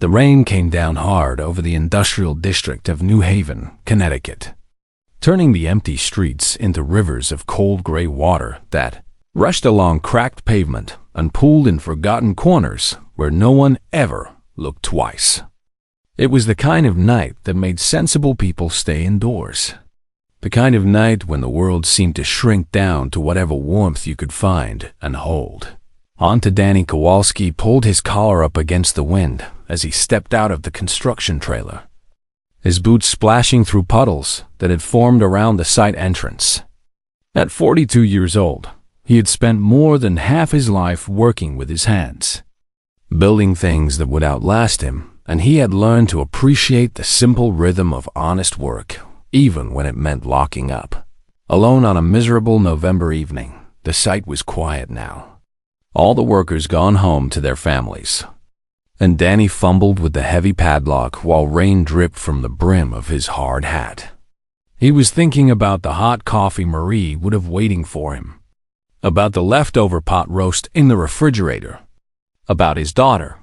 The rain came down hard over the industrial district of New Haven, Connecticut, turning the empty streets into rivers of cold gray water that rushed along cracked pavement and pooled in forgotten corners where no one ever looked twice. It was the kind of night that made sensible people stay indoors. The kind of night when the world seemed to shrink down to whatever warmth you could find and hold. Danny Kowalski pulled his collar up against the wind as he stepped out of the construction trailer, his boots splashing through puddles that had formed around the site entrance. At 42 years old, he had spent more than half his life working with his hands, building things that would outlast him, and he had learned to appreciate the simple rhythm of honest work, even when it meant locking up. Alone on a miserable November evening, the site was quiet now. All the workers gone home to their families, and Danny fumbled with the heavy padlock while rain dripped from the brim of his hard hat. He was thinking about the hot coffee Marie would have waiting for him, about the leftover pot roast in the refrigerator, about his daughter,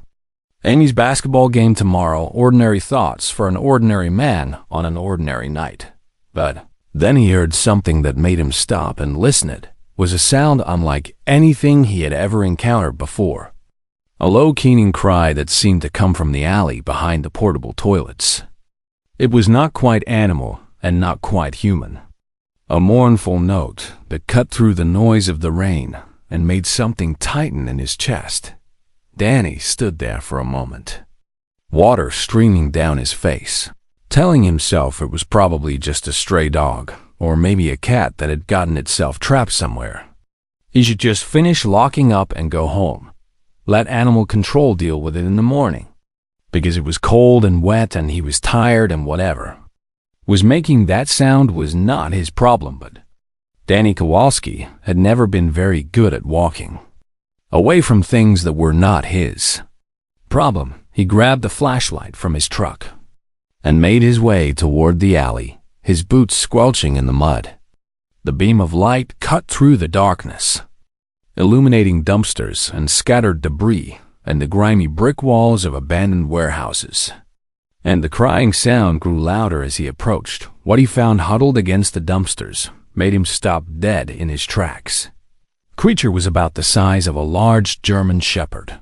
Amy's basketball game tomorrow, ordinary thoughts for an ordinary man on an ordinary night. But then he heard something that made him stop and listen. It was a sound unlike anything he had ever encountered before. A low keening cry that seemed to come from the alley behind the portable toilets. It was not quite animal and not quite human. A mournful note that cut through the noise of the rain and made something tighten in his chest. Danny stood there for a moment, water streaming down his face, telling himself it was probably just a stray dog, or maybe a cat that had gotten itself trapped somewhere. He should just finish locking up and go home. Let animal control deal with it in the morning. Because it was cold and wet and he was tired and whatever. Was making that sound was not his problem, but Danny Kowalski had never been very good at walking away from things that were not his problem. He grabbed the flashlight from his truck and made his way toward the alley, his boots squelching in the mud. The beam of light cut through the darkness, illuminating dumpsters and scattered debris and the grimy brick walls of abandoned warehouses. And the crying sound grew louder as he approached. What he found huddled against the dumpsters made him stop dead in his tracks. The creature was about the size of a large German shepherd,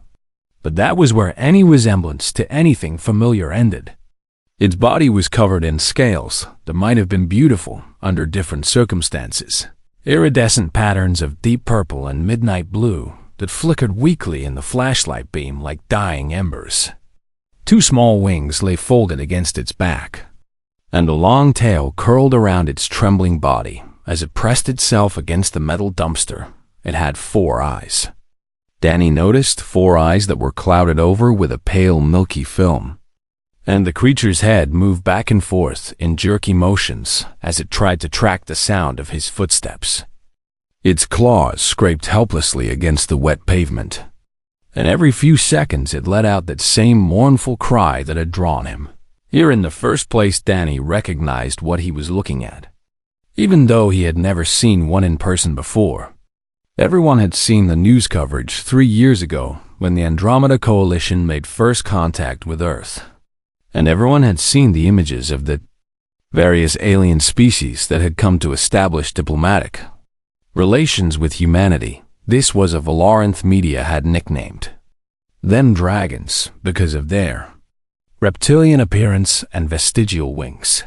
but that was where any resemblance to anything familiar ended. Its body was covered in scales that might have been beautiful under different circumstances, iridescent patterns of deep purple and midnight blue that flickered weakly in the flashlight beam like dying embers. Two small wings lay folded against its back, and a long tail curled around its trembling body as it pressed itself against the metal dumpster. It had 4 eyes. Danny noticed 4 eyes that were clouded over with a pale, milky film, and the creature's head moved back and forth in jerky motions as it tried to track the sound of his footsteps. Its claws scraped helplessly against the wet pavement, and every few seconds it let out that same mournful cry that had drawn him. Here in the first place, Danny recognized what he was looking at, even though he had never seen one in person before. Everyone had seen the news coverage 3 years ago when the Andromeda Coalition made first contact with Earth, and everyone had seen the images of the various alien species that had come to establish diplomatic relations with humanity. This was a Valaranth media had nicknamed them dragons because of their reptilian appearance and vestigial wings,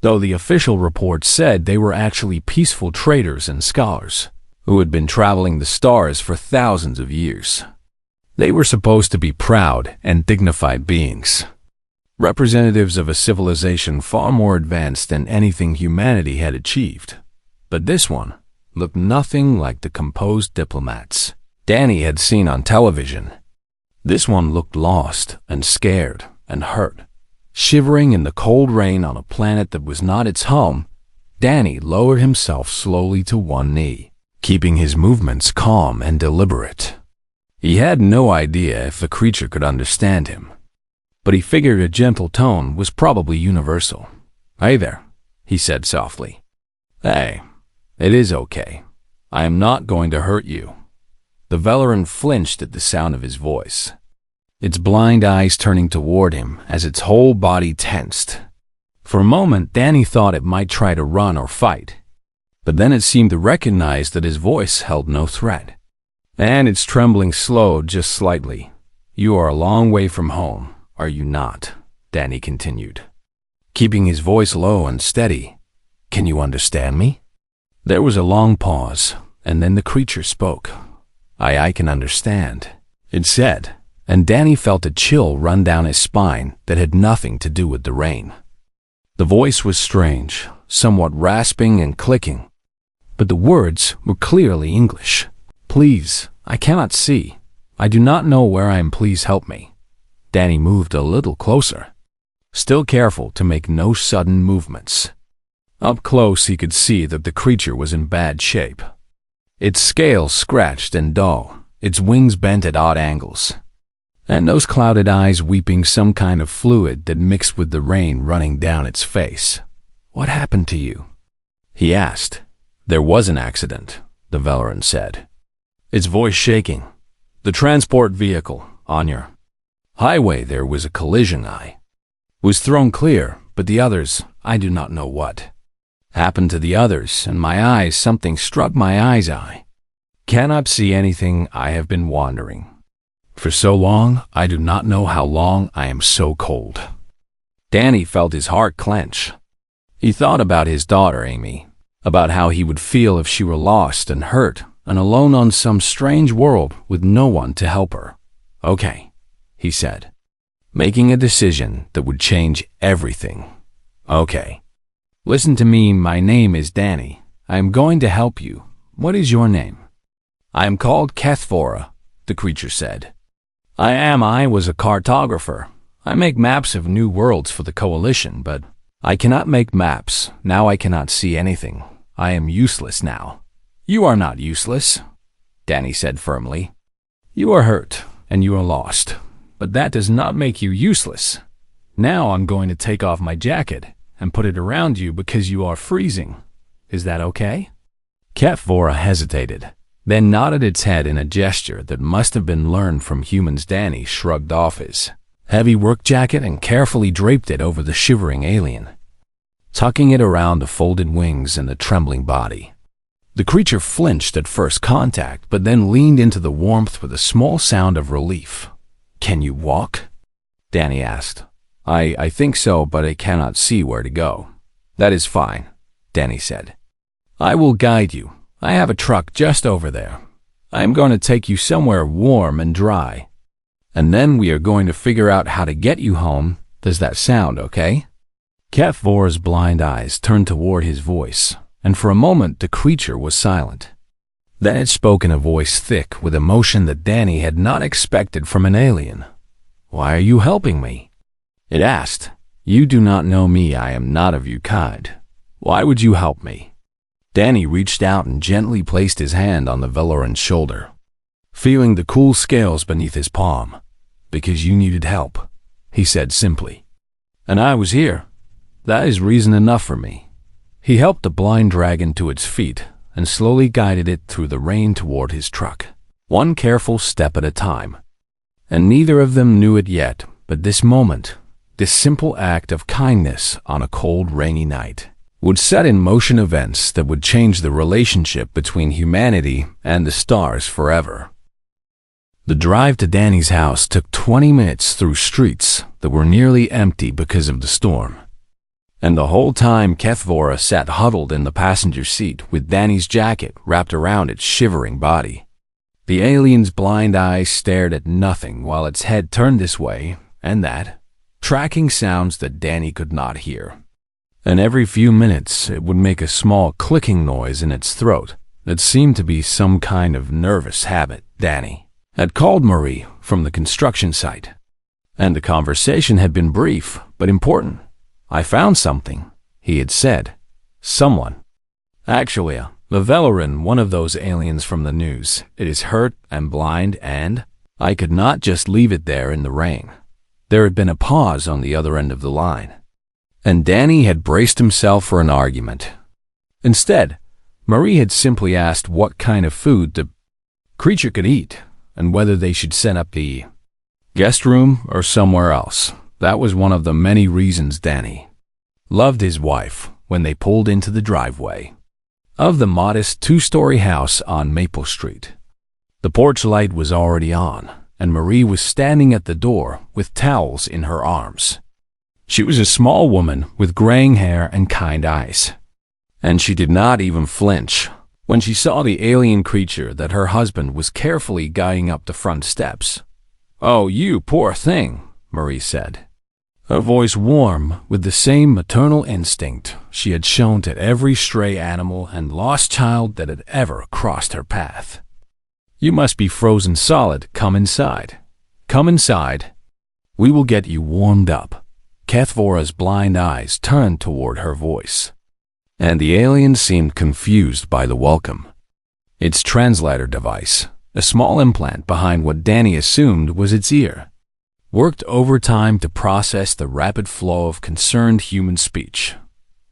though the official report said they were actually peaceful traders and scholars who had been traveling the stars for thousands of years. They were supposed to be proud and dignified beings, representatives of a civilization far more advanced than anything humanity had achieved. But this one looked nothing like the composed diplomats Danny had seen on television. This one looked lost and scared and hurt, shivering in the cold rain on a planet that was not its home. Danny lowered himself slowly to one knee, keeping his movements calm and deliberate. He had no idea if the creature could understand him, but he figured a gentle tone was probably universal. "Hey there," he said softly. "Hey, it is okay. I am not going to hurt you." The Velaran flinched at the sound of his voice. its blind eyes turning toward him as its whole body tensed. For a moment, Danny thought it might try to run or fight, but then it seemed to recognize that his voice held no threat. And its trembling slowed just slightly. "You are a long way from home, are you not?" Danny continued, keeping his voice low and steady. "Can you understand me?" There was a long pause, and then the creature spoke. I can understand," it said, and Danny felt a chill run down his spine that had nothing to do with the rain. The voice was strange, somewhat rasping and clicking, but the words were clearly English. "Please, I cannot see. I do not know where I am. Please help me." Danny moved a little closer, still careful to make no sudden movements. Up close he could see that the creature was in bad shape. Its scales scratched and dull, its wings bent at odd angles, and those clouded eyes weeping some kind of fluid that mixed with the rain running down its face. "What happened to you?" he asked. "There was an accident," the Valoran said, its voice shaking. "The transport vehicle, on your highway, there was a collision. I was thrown clear, but the others, I do not know what happened to the others, and my eyes, something struck my eyes. I cannot see anything. I have been wandering for so long, I do not know how long. I am so cold." Danny felt his heart clench. He thought about his daughter, Amy, about how he would feel if she were lost and hurt and alone on some strange world with no one to help her. "Okay," he said, making a decision that would change everything. "Okay. Listen to me, my name is Danny. I am going to help you. What is your name?" "I am called Kethvora," the creature said. I was a cartographer. I make maps of new worlds for the Coalition, but I cannot make maps. Now I cannot see anything. I am useless now." "You are not useless," Danny said firmly. "You are hurt, and you are lost, but that does not make you useless. Now I'm going to take off my jacket and put it around you because you are freezing. Is that okay?" Kethvora hesitated, then nodded its head in a gesture that must have been learned from humans. Danny shrugged off his heavy work jacket and carefully draped it over the shivering alien, tucking it around the folded wings and the trembling body. The creature flinched at first contact, but then leaned into the warmth with a small sound of relief. "Can you walk?" Danny asked. I think so, but I cannot see where to go." "That is fine," Danny said. "I will guide you. I have a truck just over there. I am going to take you somewhere warm and dry, and then we are going to figure out how to get you home. Does that sound okay?" Kethvora's blind eyes turned toward his voice, and for a moment the creature was silent. Then it spoke in a voice thick with emotion that Danny had not expected from an alien. "Why are you helping me?" it asked. "You do not know me. I am not of your kind. Why would you help me?" Danny reached out and gently placed his hand on the Valoran's shoulder, feeling the cool scales beneath his palm. "Because you needed help," he said simply. "And I was here. That is reason enough for me." He helped the blind dragon to its feet and slowly guided it through the rain toward his truck, one careful step at a time. And neither of them knew it yet, but this moment, this simple act of kindness on a cold, rainy night, would set in motion events that would change the relationship between humanity and the stars forever. The drive to Danny's house took 20 minutes through streets that were nearly empty because of the storm. And the whole time Kethvora sat huddled in the passenger seat with Danny's jacket wrapped around its shivering body. The alien's blind eyes stared at nothing while its head turned this way and that, tracking sounds that Danny could not hear. And every few minutes it would make a small clicking noise in its throat that seemed to be some kind of nervous habit. Danny had called Marie from the construction site, and the conversation had been brief but important. "I found something," he had said. "Someone. Actually, the Valoran, one of those aliens from the news. It is hurt and blind, and I could not just leave it there in the rain." There had been a pause on the other end of the line, and Danny had braced himself for an argument. Instead, Marie had simply asked what kind of food the creature could eat and whether they should send up the Guest room or somewhere else. That was one of the many reasons Danny loved his wife when they pulled into the driveway of the modest two-story house on Maple Street. The porch light was already on, and Marie was standing at the door with towels in her arms. She was a small woman with graying hair and kind eyes, and she did not even flinch when she saw the alien creature that her husband was carefully guiding up the front steps. "Oh, you poor thing," Marie said, her voice warm with the same maternal instinct she had shown to every stray animal and lost child that had ever crossed her path. "You must be frozen solid. Come inside. Come inside. We will get you warmed up." Kethvora's blind eyes turned toward her voice, and the alien seemed confused by the welcome. Its translator device, a small implant behind what Danny assumed was its ear, worked overtime to process the rapid flow of concerned human speech.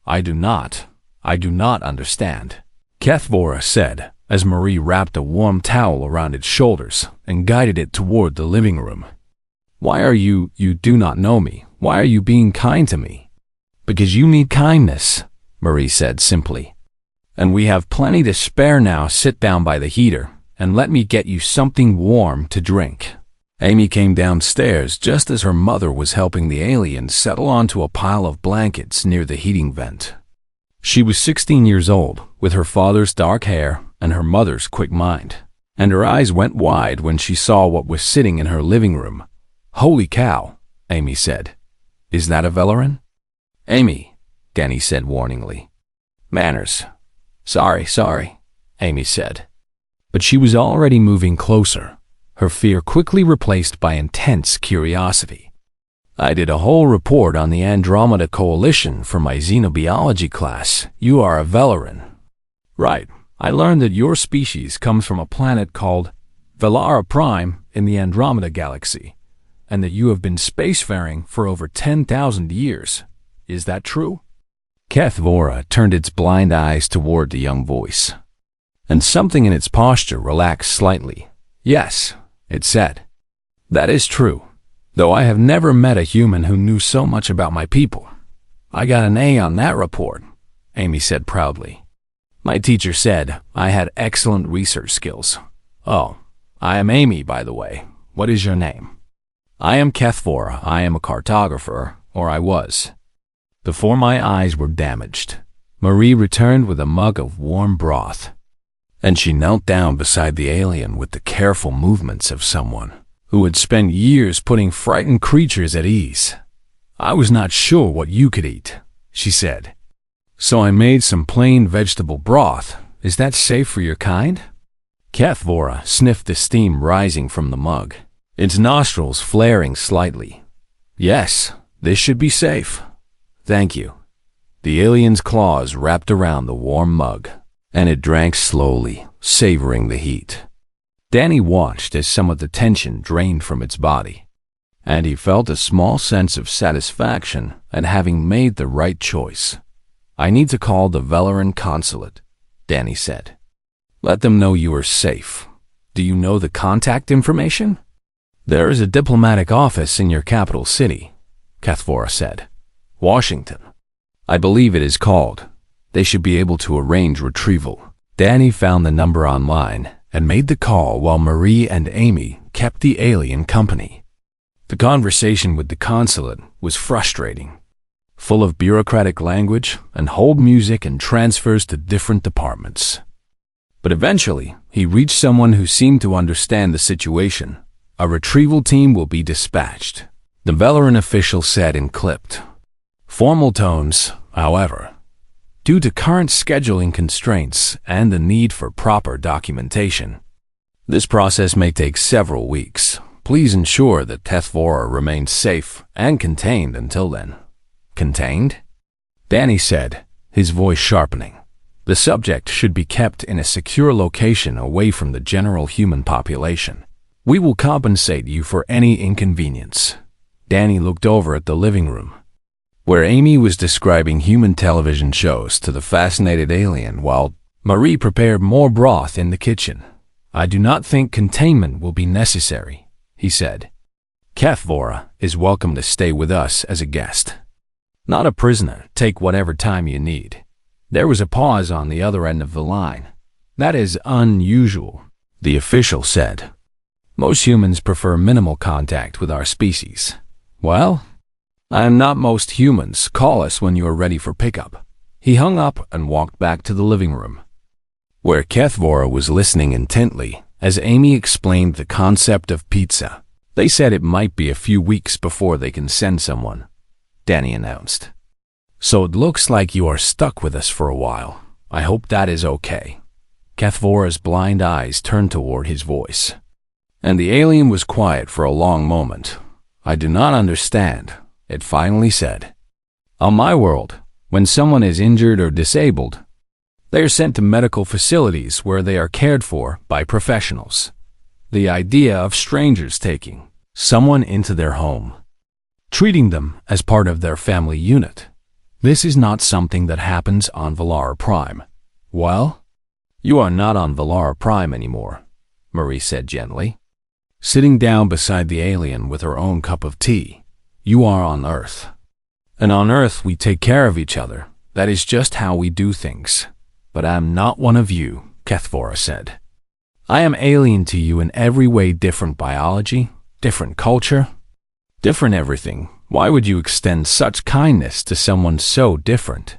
I do not understand," Kethvora said as Marie wrapped a warm towel around its shoulders and guided it toward the living room. "Why are you do not know me? Why are you being kind to me?" "Because you need kindness," Marie said simply. "And we have plenty to spare now. Sit down by the heater and let me get you something warm to drink." Amy came downstairs just as her mother was helping the alien settle onto a pile of blankets near the heating vent. She was 16 years old, with her father's dark hair and her mother's quick mind, and her eyes went wide when she saw what was sitting in her living room. "Holy cow," Amy said. "Is that a Velarin?" "Amy," Danny said warningly. "Manners." Sorry, Amy said. But she was already moving closer, her fear quickly replaced by intense curiosity. "I did a whole report on the Andromeda Coalition for my xenobiology class. You are a Velarin." "Right. I learned that your species comes from a planet called Velara Prime in the Andromeda Galaxy, and that you have been spacefaring for over 10,000 years. Is that true?" Kethvora turned its blind eyes toward the young voice, and something in its posture relaxed slightly. "Yes," it said. "That is true, though I have never met a human who knew so much about my people. I got an A on that report," Amy said proudly. "My teacher said I had excellent research skills. Oh, I am Amy, by the way. What is your name?" "I am Kethvora. I am a cartographer, or I was." Before my eyes were damaged, Marie returned with a mug of warm broth, and she knelt down beside the alien with the careful movements of someone who had spent years putting frightened creatures at ease. "I was not sure what you could eat," she said, "so I made some plain vegetable broth. Is that safe for your kind?" Kethvora sniffed the steam rising from the mug, its nostrils flaring slightly. "Yes, this should be safe. Thank you." The alien's claws wrapped around the warm mug, and it drank slowly, savoring the heat. Danny watched as some of the tension drained from its body, and he felt a small sense of satisfaction at having made the right choice. "I need to call the Velarin consulate," Danny said. "Let them know you are safe. Do you know the contact information?" "There is a diplomatic office in your capital city," Kethvora said. "Washington, I believe it is called. They should be able to arrange retrieval." Danny found the number online and made the call while Marie and Amy kept the alien company. The conversation with the consulate was frustrating, full of bureaucratic language and hold music and transfers to different departments. But eventually, he reached someone who seemed to understand the situation. "A retrieval team will be dispatched," the Velarin official said in clipped, formal tones. However, due to current scheduling constraints and the need for proper documentation, this process may take several weeks. Please ensure that Kethvora remains safe and contained until then." "Contained?" Danny said, his voice sharpening. "The subject should be kept in a secure location away from the general human population. We will compensate you for any inconvenience." Danny looked over at the living room, where Amy was describing human television shows to the fascinated alien while Marie prepared more broth in the kitchen. "I do not think containment will be necessary," he said. Kethvora is welcome to stay with us as a guest. Not a prisoner, take whatever time you need. There was a pause on the other end of the line. That is unusual, the official said. Most humans prefer minimal contact with our species. Well, I am not most humans. Call us when you are ready for pickup. He hung up and walked back to the living room, where Kethvora was listening intently as Amy explained the concept of pizza. They said it might be a few weeks before they can send someone, Danny announced. So it looks like you are stuck with us for a while. I hope that is okay. Kethvora's blind eyes turned toward his voice, and the alien was quiet for a long moment. I do not understand, it finally said. On my world, when someone is injured or disabled, they are sent to medical facilities where they are cared for by professionals. The idea of strangers taking someone into their home, treating them as part of their family unit, this is not something that happens on Valara Prime. Well, you are not on Valara Prime anymore, Marie said gently, sitting down beside the alien with her own cup of tea. You are on Earth. And on Earth we take care of each other. That is just how we do things. But I am not one of you, Kethvora said. I am alien to you in every way, different biology, different culture, different everything. Why would you extend such kindness to someone so different?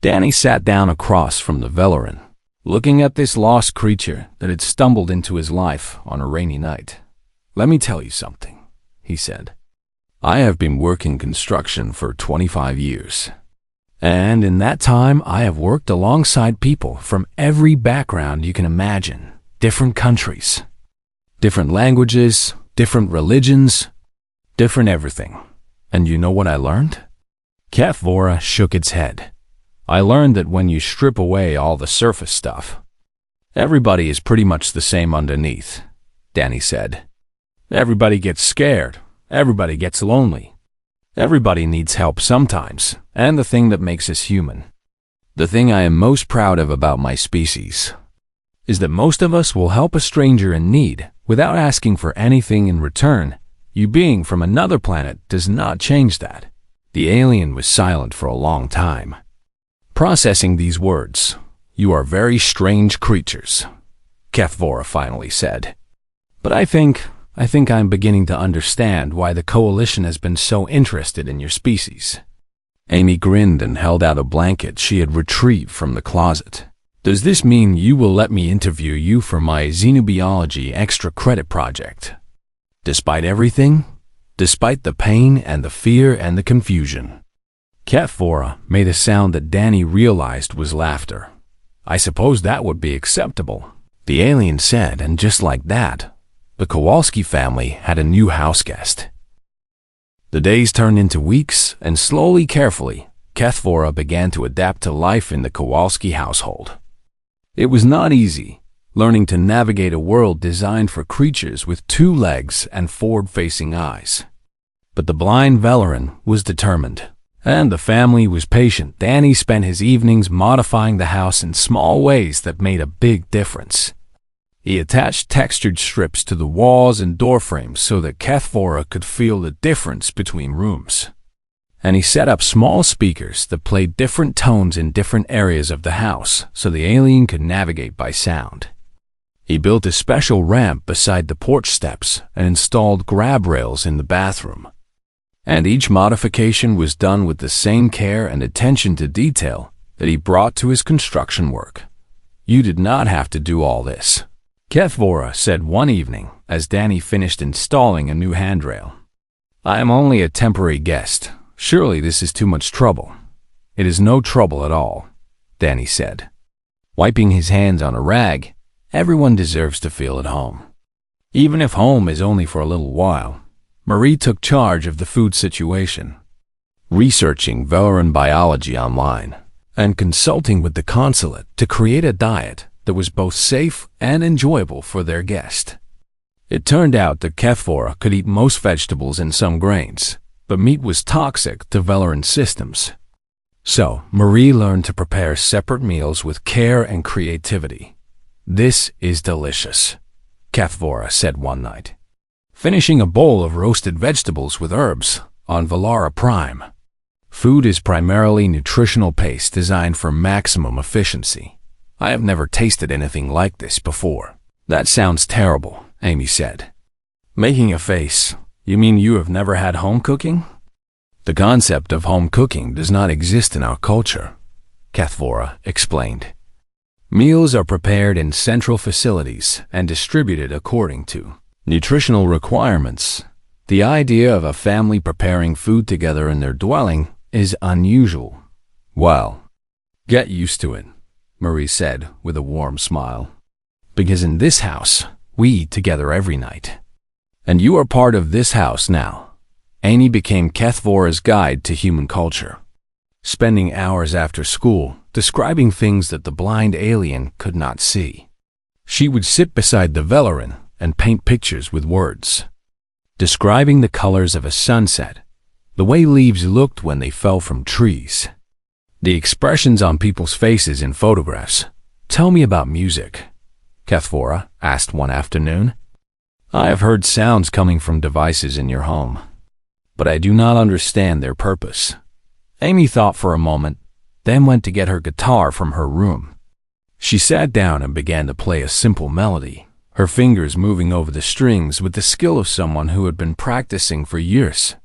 Danny sat down across from the Velaran, looking at this lost creature that had stumbled into his life on a rainy night. Let me tell you something, he said. I have been working construction for 25 years. And in that time, I have worked alongside people from every background you can imagine. Different countries, different languages, different religions, different everything. And you know what I learned? Kethvora shook its head. I learned that when you strip away all the surface stuff, everybody is pretty much the same underneath, Danny said. Everybody gets scared. Everybody gets lonely. Everybody needs help sometimes, and the thing that makes us human, the thing I am most proud of about my species, is that most of us will help a stranger in need without asking for anything in return. You being from another planet does not change that. The alien was silent for a long time, processing these words. You are very strange creatures, Kethvora finally said. But I think I'm beginning to understand why the Coalition has been so interested in your species. Amy grinned and held out a blanket she had retrieved from the closet. Does this mean you will let me interview you for my xenobiology extra credit project? Despite everything? Despite the pain and the fear and the confusion? Kethvora made a sound that Danny realized was laughter. I suppose that would be acceptable, the alien said, and just like that, the Kowalski family had a new house guest. The days turned into weeks, and slowly, carefully, Kethvora began to adapt to life in the Kowalski household. It was not easy, learning to navigate a world designed for creatures with 2 legs and forward-facing eyes. But the blind Velaran was determined, and the family was patient. Danny spent his evenings modifying the house in small ways that made a big difference. He attached textured strips to the walls and door frames so that Kethvora could feel the difference between rooms. And he set up small speakers that played different tones in different areas of the house so the alien could navigate by sound. He built a special ramp beside the porch steps and installed grab rails in the bathroom. And each modification was done with the same care and attention to detail that he brought to his construction work. You did not have to do all this, Kethvora said one evening as Danny finished installing a new handrail. I am only a temporary guest. Surely this is too much trouble. It is no trouble at all, Danny said. Wiping his hands on a rag, everyone deserves to feel at home. Even if home is only for a little while. Marie took charge of the food situation, researching Velaran biology online and consulting with the consulate to create a diet that was both safe and enjoyable for their guest. It turned out that Kethvora could eat most vegetables and some grains, but meat was toxic to Velaran systems. So, Marie learned to prepare separate meals with care and creativity. This is delicious, Kethvora said one night. finishing a bowl of roasted vegetables with herbs on Valara Prime. Food is primarily nutritional paste designed for maximum efficiency. I have never tasted anything like this before. That sounds terrible, Amy said. Making a face. You mean you have never had home cooking? The concept of home cooking does not exist in our culture, Kathvora explained. Meals are prepared in central facilities and distributed according to nutritional requirements. The idea of a family preparing food together in their dwelling is unusual. Well, get used to it, Marie said with a warm smile. Because in this house, we eat together every night. And you are part of this house now. Amy became Kathvora's guide to human culture, spending hours after school describing things that the blind alien could not see. She would sit beside the Velarin and paint pictures with words, describing the colors of a sunset, the way leaves looked when they fell from trees, the expressions on people's faces in photographs. Tell me about music, Kathvora asked one afternoon. I have heard sounds coming from devices in your home, but I do not understand their purpose. Amy thought for a moment, then went to get her guitar from her room. She sat down and began to play a simple melody, her fingers moving over the strings with the skill of someone who had been practicing for years.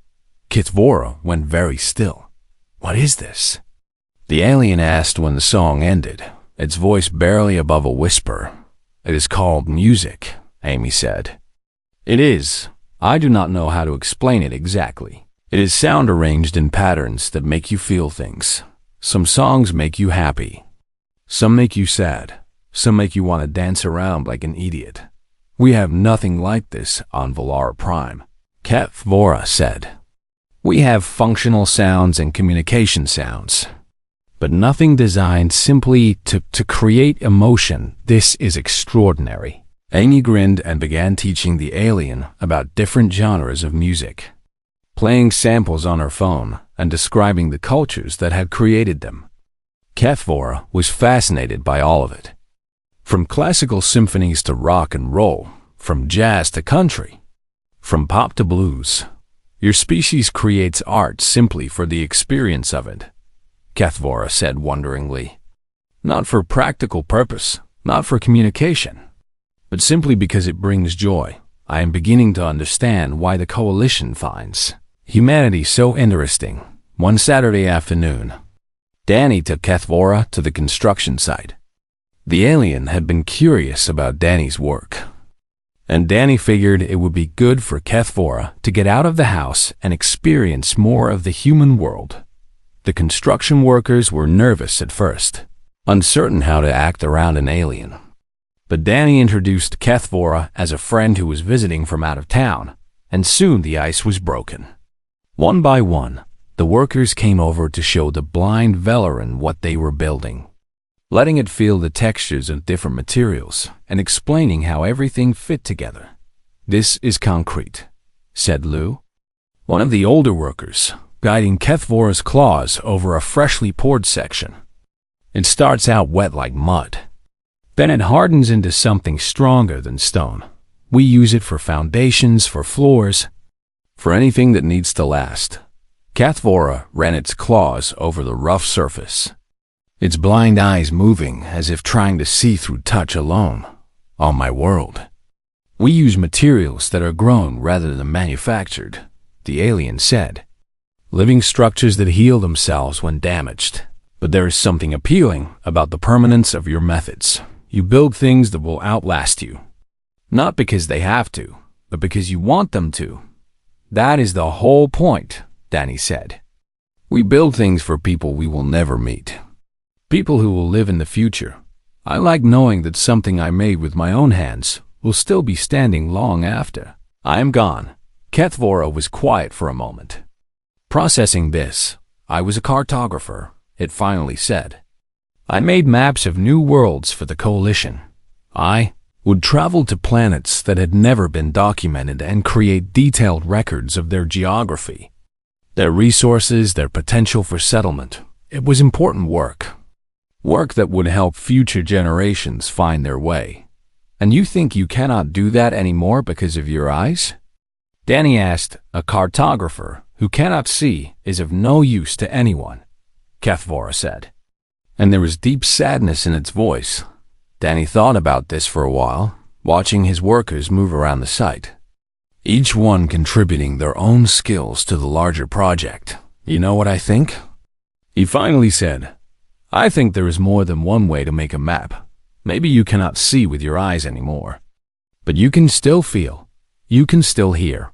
Kathvora went very still. What is this? The alien asked when the song ended, its voice barely above a whisper. It is called music, Amy said. It is. I do not know how to explain it exactly. It is sound arranged in patterns that make you feel things. Some songs make you happy. Some make you sad. Some make you want to dance around like an idiot. We have nothing like this on Valara Prime, Kathvora said. We have functional sounds and communication sounds, but nothing designed simply to create emotion. This is extraordinary. Amy grinned and began teaching the alien about different genres of music, playing samples on her phone and describing the cultures that had created them. Kathvora was fascinated by all of it. From classical symphonies to rock and roll, from jazz to country, from pop to blues. Your species creates art simply for the experience of it, Kathvora said wonderingly. Not for practical purpose, not for communication, but simply because it brings joy. I am beginning to understand why the Coalition finds humanity so interesting. One Saturday afternoon, Danny took Kathvora to the construction site. The alien had been curious about Danny's work, and Danny figured it would be good for Kathvora to get out of the house and experience more of the human world. The construction workers were nervous at first, uncertain how to act around an alien. But Danny introduced Kathvora as a friend who was visiting from out of town, and soon the ice was broken. One by one, the workers came over to show the blind Velarin what they were building, letting it feel the textures of different materials and explaining how everything fit together. This is concrete, said Lou, one of the older workers, guiding Kathvora's claws over a freshly poured section. It starts out wet like mud. Then it hardens into something stronger than stone. We use it for foundations, for floors, for anything that needs to last. Kathvora ran its claws over the rough surface, its blind eyes moving as if trying to see through touch alone. On my world, we use materials that are grown rather than manufactured, the alien said. Living structures that heal themselves when damaged. But there is something appealing about the permanence of your methods. You build things that will outlast you. Not because they have to, but because you want them to. That is the whole point, Danny said. We build things for people we will never meet. People who will live in the future. I like knowing that something I made with my own hands will still be standing long after I am gone. Kathvora was quiet for a moment. Processing this, I was a cartographer, it finally said. I made maps of new worlds for the Coalition. I would travel to planets that had never been documented and create detailed records of their geography, their resources, their potential for settlement. It was important work. Work that would help future generations find their way. And you think you cannot do that anymore because of your eyes? Danny asked. A cartographer who cannot see is of no use to anyone, HFY said. And there was deep sadness in its voice. Danny thought about this for a while, watching his workers move around the site, each one contributing their own skills to the larger project. You know what I think? He finally said, I think there is more than one way to make a map. Maybe you cannot see with your eyes anymore, but you can still feel, you can still hear.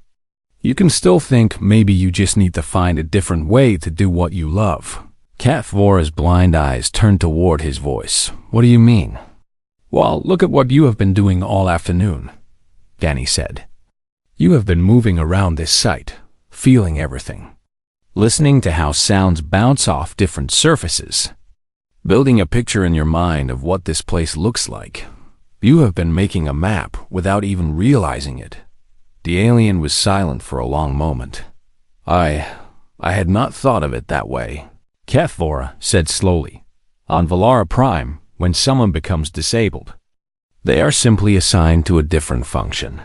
You can still think. Maybe you just need to find a different way to do what you love. HFY's blind eyes turned toward his voice. What do you mean? Well, look at what you have been doing all afternoon, Danny said. You have been moving around this site, feeling everything, listening to how sounds bounce off different surfaces, building a picture in your mind of what this place looks like. You have been making a map without even realizing it. The alien was silent for a long moment. I had not thought of it that way, HFY said slowly. On Valara Prime, when someone becomes disabled, they are simply assigned to a different function,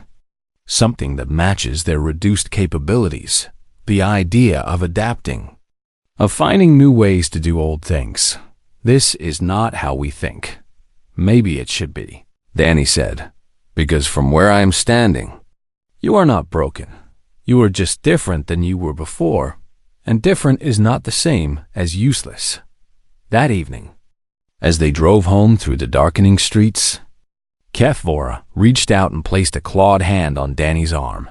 something that matches their reduced capabilities. The idea of adapting, of finding new ways to do old things. This is not how we think. Maybe it should be, Danny said, because from where I am standing, you are not broken. You are just different than you were before, and different is not the same as useless. That evening, as they drove home through the darkening streets, HFY reached out and placed a clawed hand on Danny's arm.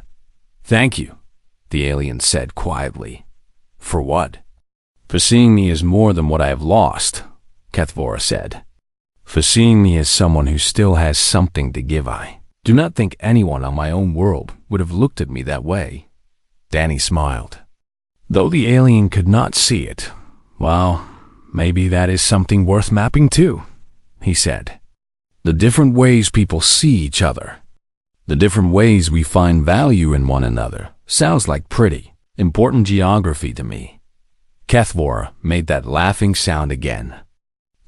Thank you, the alien said quietly. For what? For seeing me as more than what I have lost, HFY said. For seeing me as someone who still has something to give. I do not think anyone on my own world would have looked at me that way. Danny smiled. Though the alien could not see it, well, maybe that is something worth mapping too, he said. The different ways people see each other, the different ways we find value in one another, sounds like pretty important geography to me. HFY made that laughing sound again,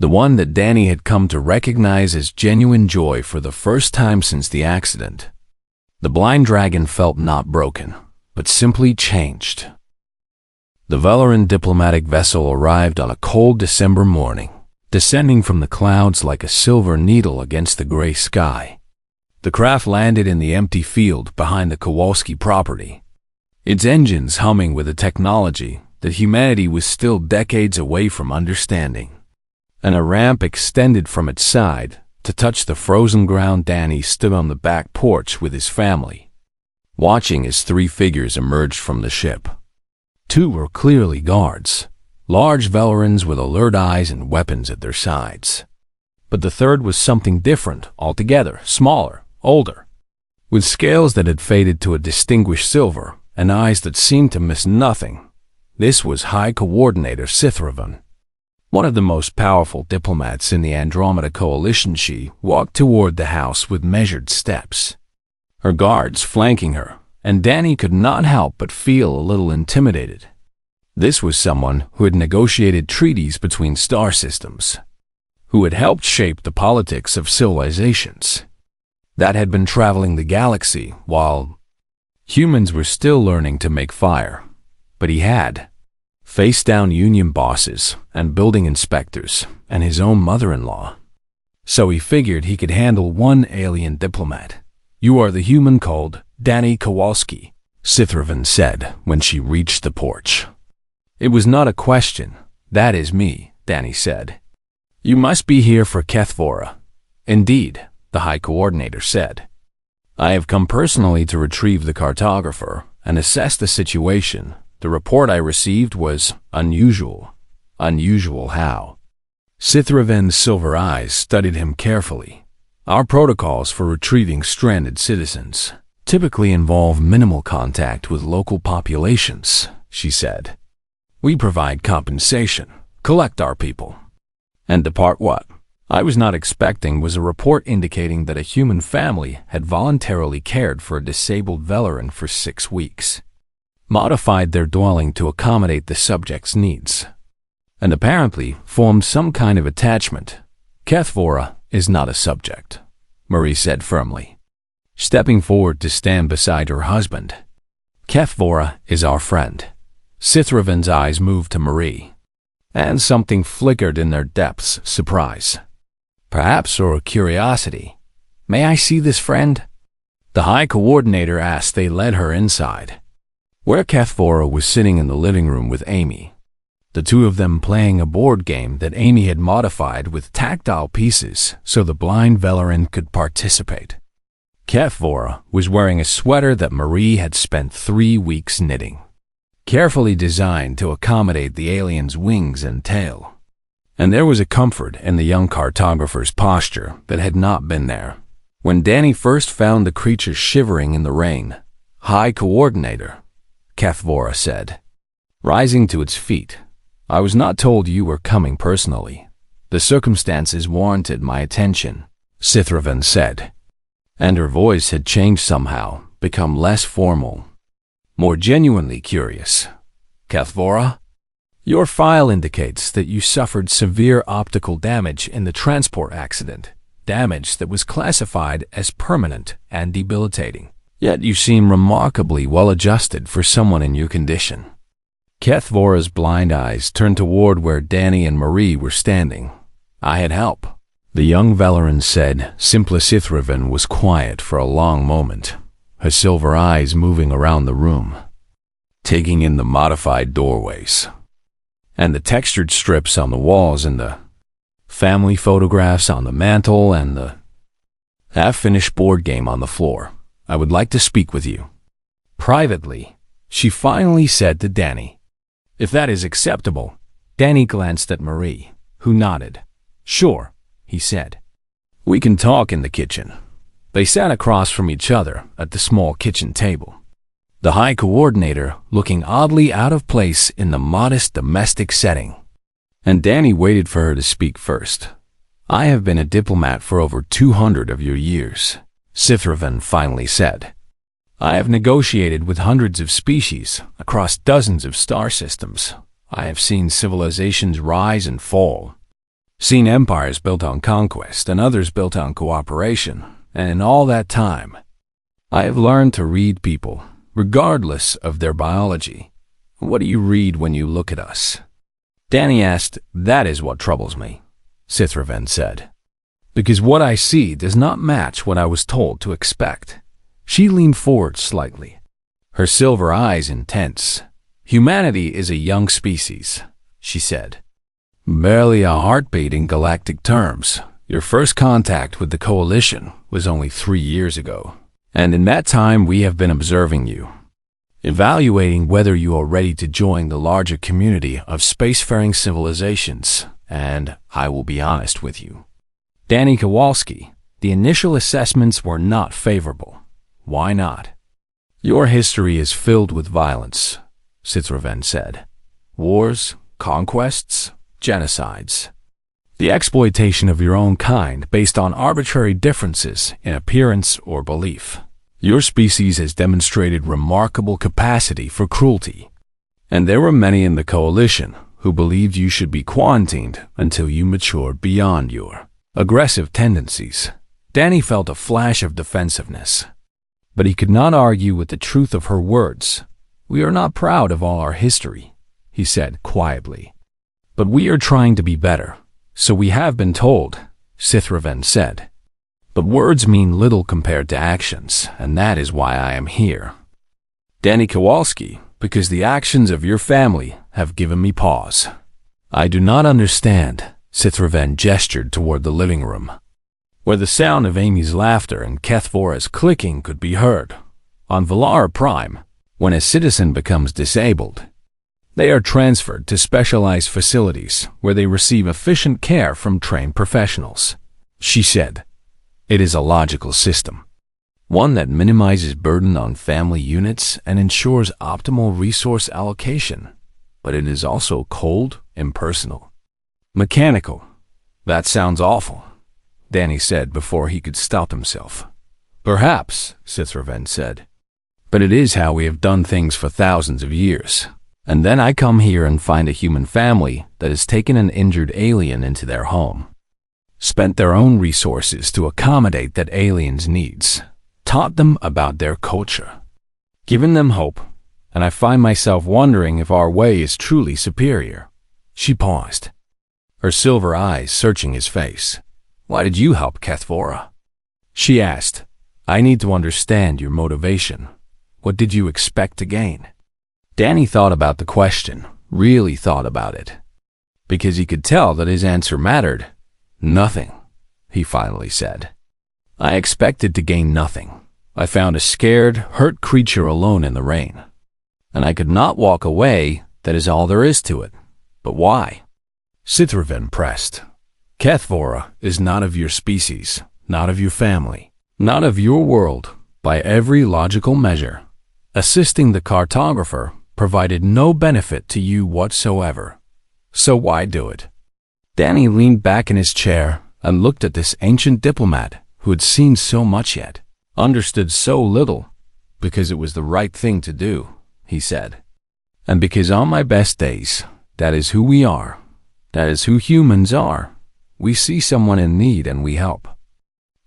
the one that Danny had come to recognize as genuine joy for the first time since the accident. The blind dragon felt not broken, but simply changed. The Valoran diplomatic vessel arrived on a cold December morning, descending from the clouds like a silver needle against the gray sky. The craft landed in the empty field behind the Kowalski property, its engines humming with a technology that humanity was still decades away from understanding. And a ramp extended from its side to touch the frozen ground. Danny stood on the back porch with his family, watching as three figures emerged from the ship. Two were clearly guards, large Valarans with alert eyes and weapons at their sides. But the third was something different altogether, smaller, older, with scales that had faded to a distinguished silver and eyes that seemed to miss nothing. This was High Coordinator Sithravan, one of the most powerful diplomats in the Andromeda Coalition. She walked toward the house with measured steps, her guards flanking her, and Danny could not help but feel a little intimidated. This was someone who had negotiated treaties between star systems, who had helped shape the politics of civilizations that had been traveling the galaxy while humans were still learning to make fire. But he had faced down union bosses and building inspectors and his own mother-in-law. So he figured he could handle one alien diplomat. You are the human called Danny Kowalski, Sithravan said when she reached the porch. It was not a question. That is me, Danny said. You must be here for HFY. Indeed, the High Coordinator said. I have come personally to retrieve the cartographer and assess the situation. The report I received was unusual. Unusual how? Sithravan's silver eyes studied him carefully. Our protocols for retrieving stranded citizens typically involve minimal contact with local populations, she said. We provide compensation, collect our people, and depart. What I was not expecting was a report indicating that a human family had voluntarily cared for a disabled Velaran for 6 weeks, modified their dwelling to accommodate the subject's needs, and apparently formed some kind of attachment. HFY is not a subject, Marie said firmly, stepping forward to stand beside her husband. Kethvora is our friend. Sithravan's eyes moved to Marie, and something flickered in their depths, surprise. Perhaps or curiosity. May I see this friend? The High Coordinator asked. They led her inside, where Kethvora was sitting in the living room with Amy, the two of them playing a board game that Amy had modified with tactile pieces so the blind Velarin could participate. Kethvora was wearing a sweater that Marie had spent 3 weeks knitting, carefully designed to accommodate the alien's wings and tail. And there was a comfort in the young cartographer's posture that had not been there when Danny first found the creature shivering in the rain. High Coordinator, Kethvora said, rising to its feet. I was not told you were coming personally. The circumstances warranted my attention, Sithravan said, and her voice had changed somehow, become less formal, more genuinely curious. Kethvora, your file indicates that you suffered severe optical damage in the transport accident, damage that was classified as permanent and debilitating. Yet you seem remarkably well-adjusted for someone in your condition. Kethvora's blind eyes turned toward where Danny and Marie were standing. I had help, the young Velarin said. Sithravan was quiet for a long moment, her silver eyes moving around the room, taking in the modified doorways, and the textured strips on the walls, and the family photographs on the mantel, and the half-finished board game on the floor. I would like to speak with you privately, she finally said to Danny. If that is acceptable. Danny glanced at Marie, who nodded. Sure, he said. We can talk in the kitchen. They sat across from each other at the small kitchen table, the High Coordinator looking oddly out of place in the modest domestic setting. And Danny waited for her to speak first. I have been a diplomat for over 200 of your years, Sithravan finally said. I have negotiated with hundreds of species across dozens of star systems. I have seen civilizations rise and fall, seen empires built on conquest and others built on cooperation, and in all that time, I have learned to read people, regardless of their biology. What do you read when you look at us? Danny asked. That is what troubles me, Sithravan said, because what I see does not match what I was told to expect. She leaned forward slightly, her silver eyes intense. Humanity is a young species, she said. Barely a heartbeat in galactic terms. Your first contact with the Coalition was only 3 years ago, and in that time we have been observing you, evaluating whether you are ready to join the larger community of spacefaring civilizations, and I will be honest with you, Danny Kowalski, the initial assessments were not favorable. Why not? Your history is filled with violence, Sithravan said. Wars, conquests, genocides. The exploitation of your own kind based on arbitrary differences in appearance or belief. Your species has demonstrated remarkable capacity for cruelty, and there were many in the Coalition who believed you should be quarantined until you matured beyond your aggressive tendencies. Danny felt a flash of defensiveness, but he could not argue with the truth of her words. We are not proud of all our history, he said quietly, but we are trying to be better. So we have been told, Sithravan said. But words mean little compared to actions, and that is why I am here. Danny Kowalski, because the actions of your family have given me pause. I do not understand, Sithravan gestured toward the living room, where the sound of Amy's laughter and Kethvora's clicking could be heard. On Valara Prime, when a citizen becomes disabled, they are transferred to specialized facilities where they receive efficient care from trained professionals, she said. It is a logical system, one that minimizes burden on family units and ensures optimal resource allocation, but it is also cold, impersonal, mechanical. That sounds awful, Danny said before he could stop himself. Perhaps, Sithravan said, but it is how we have done things for thousands of years. And then I come here and find a human family that has taken an injured alien into their home, spent their own resources to accommodate that alien's needs, taught them about their culture, given them hope, and I find myself wondering if our way is truly superior." She paused, her silver eyes searching his face. "Why did you help Kethvora?" she asked. "I need to understand your motivation. What did you expect to gain?" Danny thought about the question, really thought about it, because he could tell that his answer mattered. "Nothing," he finally said. "I expected to gain nothing. I found a scared, hurt creature alone in the rain, and I could not walk away. That is all there is to it. But why?" Sithravan pressed. "Kethvora is not of your species, not of your family, not of your world, by every logical measure. Assisting the cartographer provided no benefit to you whatsoever. So why do it?" Danny leaned back in his chair and looked at this ancient diplomat who had seen so much yet understood so little. "Because it was the right thing to do," he said. "And because on my best days, that is who we are. That is who humans are. We see someone in need and we help.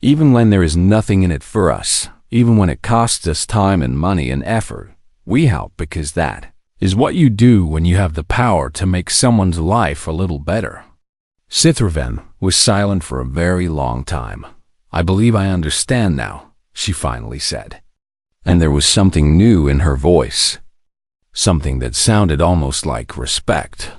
Even when there is nothing in it for us, even when it costs us time and money and effort, we help because that is what you do when you have the power to make someone's life a little better." Sithravan was silent for a very long time. "I believe I understand now," she finally said. And there was something new in her voice, something that sounded almost like respect.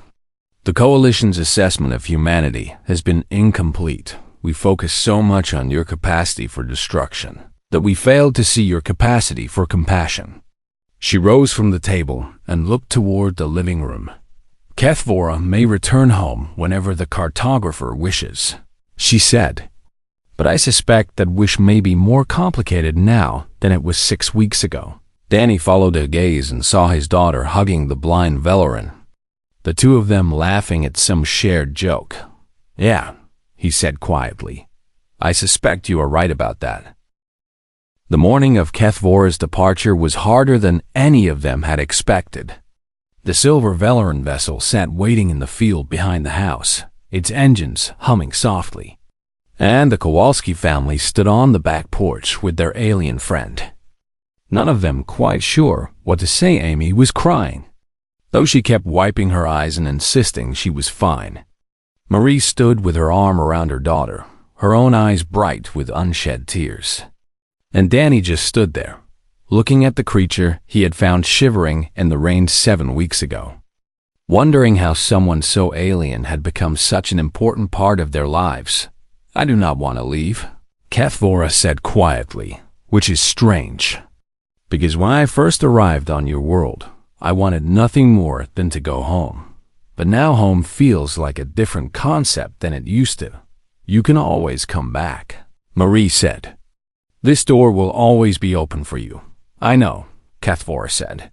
"The Coalition's assessment of humanity has been incomplete. We focus so much on your capacity for destruction that we failed to see your capacity for compassion." She rose from the table and looked toward the living room. "Kethvora may return home whenever the cartographer wishes," she said. "But I suspect that wish may be more complicated now than it was 6 weeks ago." Danny followed her gaze and saw his daughter hugging the blind Valoran, the two of them laughing at some shared joke. "Yeah," he said quietly. "I suspect you are right about that." The morning of Kethvora's departure was harder than any of them had expected. The silver Valoran vessel sat waiting in the field behind the house, its engines humming softly. And the Kowalski family stood on the back porch with their alien friend. None of them quite sure what to say. Amy was crying, though she kept wiping her eyes and insisting she was fine. Marie stood with her arm around her daughter, her own eyes bright with unshed tears. And Danny just stood there, looking at the creature he had found shivering in the rain 7 weeks ago, wondering how someone so alien had become such an important part of their lives. "I do not want to leave," Kethvora said quietly, "which is strange, because when I first arrived on your world, I wanted nothing more than to go home. But now home feels like a different concept than it used to. You can always come back," Marie said. "This door will always be open for you." "I know," Kethvora said.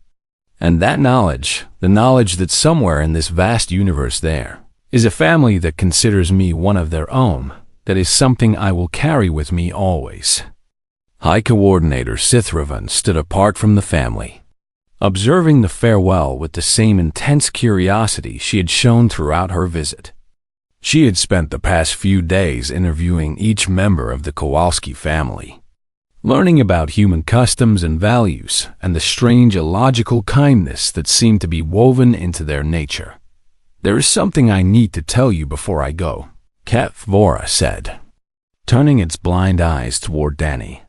"And that knowledge, the knowledge that somewhere in this vast universe there is a family that considers me one of their own, that is something I will carry with me always." High Coordinator Sithravan stood apart from the family, observing the farewell with the same intense curiosity she had shown throughout her visit. She had spent the past few days interviewing each member of the Kowalski family, learning about human customs and values and the strange illogical kindness that seemed to be woven into their nature. "There is something I need to tell you before I go," Kethvora said, turning its blind eyes toward Danny.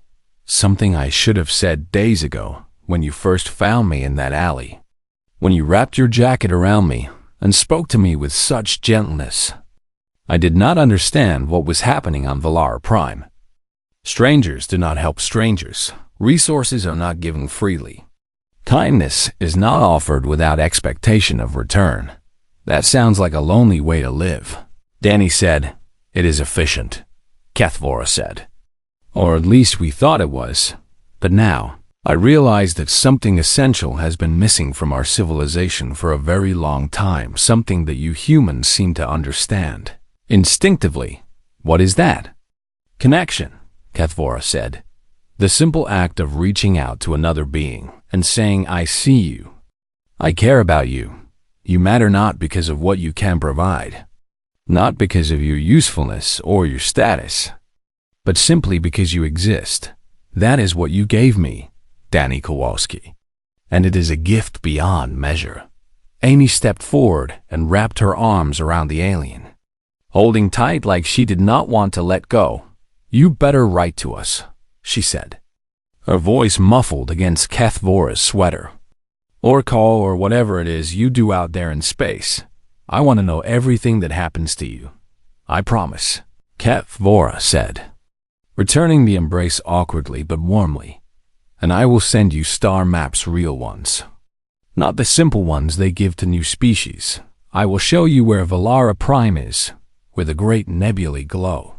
"Something I should have said days ago when you first found me in that alley, when you wrapped your jacket around me and spoke to me with such gentleness. I did not understand what was happening on Valara Prime. Strangers do not help strangers. Resources are not given freely. Kindness is not offered without expectation of return. That sounds like a lonely way to live." Danny said. "It is efficient," Kethvora said. "Or at least we thought it was. But now, I realize that something essential has been missing from our civilization for a very long time, something that you humans seem to understand instinctively." "What is that?" "Connection," Kethvora said. "The simple act of reaching out to another being and saying, 'I see you. I care about you. You matter not because of what you can provide, not because of your usefulness or your status, but simply because you exist. That is what you gave me, Danny Kowalski. and it is a gift beyond measure." Amy stepped forward and wrapped her arms around the alien, holding tight like she did not want to let go. "You better write to us," she said, her voice muffled against Kethvora's sweater. "Or call, or whatever it is you do out there in space. I want to know everything that happens to you. I promise," Kethvora said, returning the embrace awkwardly but warmly. "And I will send you star maps, real ones. Not the simple ones they give to new species. I will show you where Valara Prime is, where the great nebulae glow,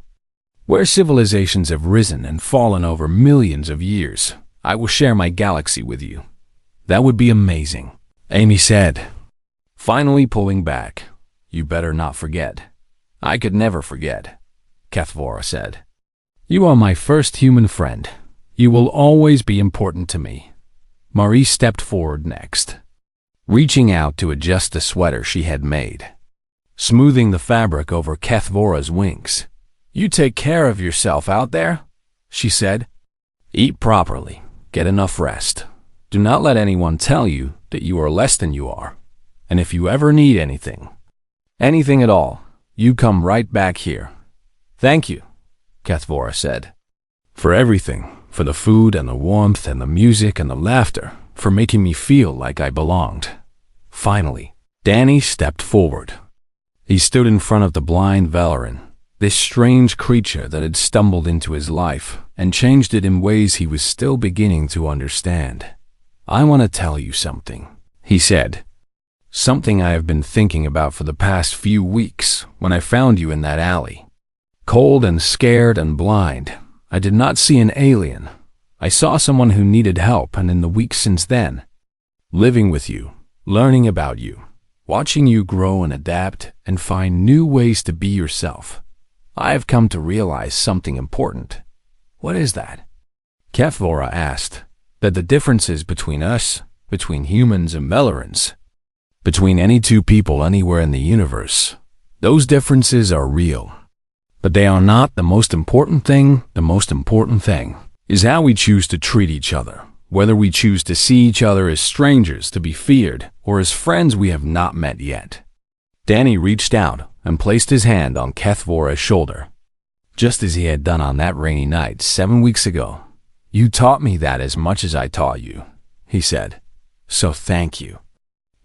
where civilizations have risen and fallen over millions of years. I will share my galaxy with you." "That would be amazing," Amy said, finally pulling back. "You better not forget." "I could never forget," Kethvora said. "You are my first human friend. You will always be important to me." Marie stepped forward next, reaching out to adjust the sweater she had made, smoothing the fabric over Kethvora's wings. "You take care of yourself out there," she said. "Eat properly, get enough rest. Do not let anyone tell you that you are less than you are. And if you ever need anything at all, you come right back here." "Thank you," Kethvora said, "for everything, for the food and the warmth and the music and the laughter, for making me feel like I belonged." Finally, Danny stepped forward. He stood in front of the blind Valoran, this strange creature that had stumbled into his life and changed it in ways he was still beginning to understand. "I want to tell you something," he said. "Something I have been thinking about for the past few weeks when I found you in that alley. Cold and scared and blind, I did not see an alien. I saw someone who needed help, and in the weeks since then, living with you, learning about you, watching you grow and adapt and find new ways to be yourself, I have come to realize something important." "What is that?" Kethvora asked. "That the differences between us, between humans and Velarans, between any two people anywhere in the universe, those differences are real. But they are not the most important thing. The most important thing is how we choose to treat each other, whether we choose to see each other as strangers to be feared or as friends we have not met yet." Danny reached out and placed his hand on Kethvora's shoulder, just as he had done on that rainy night 7 weeks ago. "You taught me that as much as I taught you," he said. "So thank you."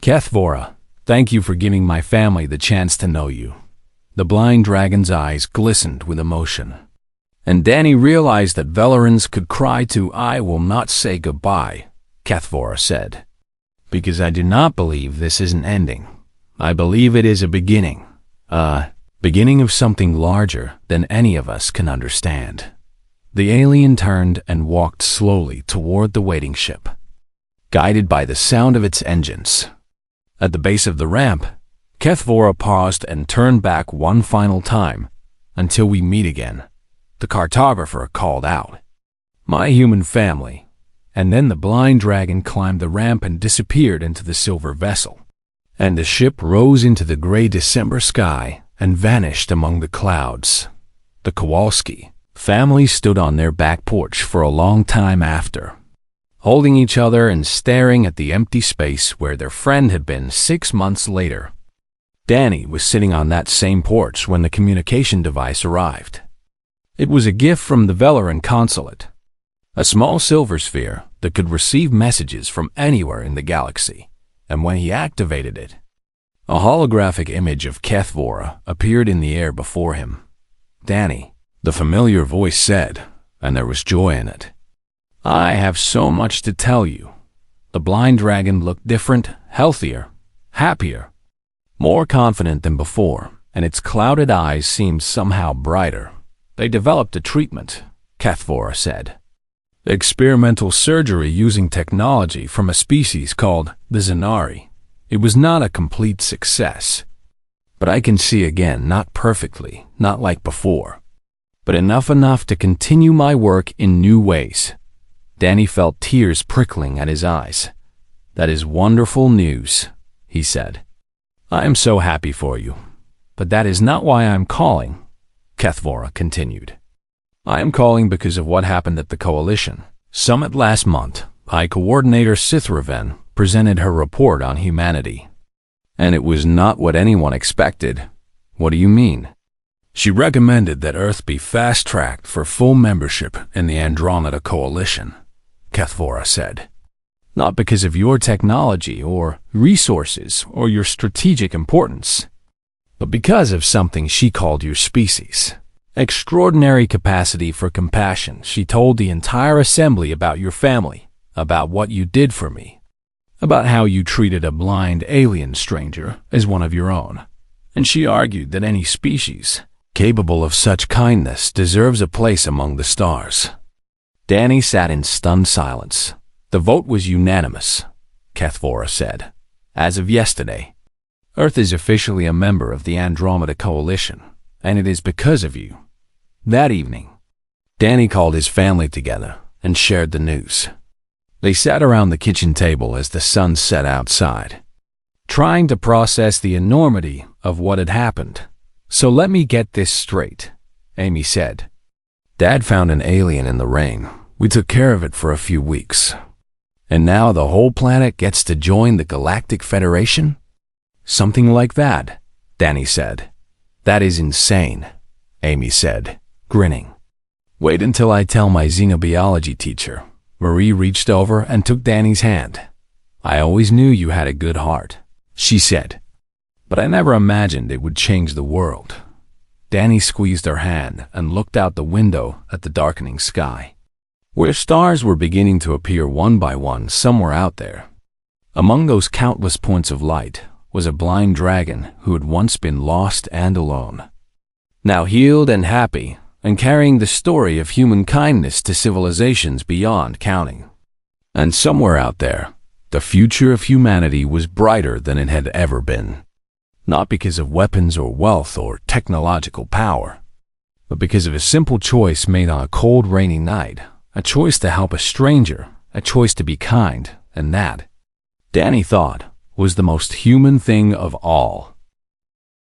"Kethvora, thank you for giving my family the chance to know you." The blind dragon's eyes glistened with emotion, and Danny realized that Velarans could cry to "I will not say goodbye," Kethvora said, "because I do not believe this is an ending. I believe it is a beginning of something larger than any of us can understand." The alien turned and walked slowly toward the waiting ship, guided by the sound of its engines. At the base of the ramp, Kethvora paused and turned back one final time. "Until we meet again," the cartographer called out. "My human family." And then the blind dragon climbed the ramp and disappeared into the silver vessel, and the ship rose into the gray December sky and vanished among the clouds. The Kowalski family stood on their back porch for a long time after, holding each other and staring at the empty space where their friend had been 6 months later. Danny was sitting on that same porch when the communication device arrived. It was a gift from the Velaran consulate, a small silver sphere that could receive messages from anywhere in the galaxy, and when he activated it, a holographic image of Kethvora appeared in the air before him. "Danny," the familiar voice said, and there was joy in it. "I have so much to tell you." The blind dragon looked different, healthier, happier, more confident than before, and its clouded eyes seemed somehow brighter. "They developed a treatment," Kethvora said. "Experimental surgery using technology from a species called the Zanari. It was not a complete success, but I can see again, not perfectly, not like before, but enough to continue my work in new ways." Danny felt tears prickling at his eyes. "That is wonderful news," he said. "I am so happy for you. But that is not why I am calling," Kethvora continued. "I am calling because of what happened at the Coalition Summit last month. High Coordinator Sithraven presented her report on humanity. And it was not what anyone expected. What do you mean? She recommended that Earth be fast-tracked for full membership in the Andromeda Coalition, HFY said. Not because of your technology or resources or your strategic importance, but because of something she called your species. Extraordinary capacity for compassion. She told the entire assembly about your family, about what you did for me, about how you treated a blind alien stranger as one of your own. And she argued that any species capable of such kindness deserves a place among the stars. Danny sat in stunned silence. The vote was unanimous, HFY said. As of yesterday, Earth is officially a member of the Andromeda Coalition, and it is because of you. That evening, Danny called his family together and shared the news. They sat around the kitchen table as the sun set outside, trying to process the enormity of what had happened. So let me get this straight, Amy said. Dad found an alien in the rain. We took care of it for a few weeks. And now the whole planet gets to join the Galactic Federation? Something like that, Danny said. That is insane, Amy said, grinning. Wait until I tell my xenobiology teacher. Marie reached over and took Danny's hand. I always knew you had a good heart, she said. But I never imagined it would change the world. Danny squeezed her hand and looked out the window at the darkening sky, where stars were beginning to appear one by one somewhere out there. Among those countless points of light was a blind dragon who had once been lost and alone, now healed and happy, and carrying the story of human kindness to civilizations beyond counting. And somewhere out there, the future of humanity was brighter than it had ever been. Not because of weapons or wealth or technological power, but because of a simple choice made on a cold, rainy night, a choice to help a stranger, a choice to be kind, and that, Danny thought, was the most human thing of all.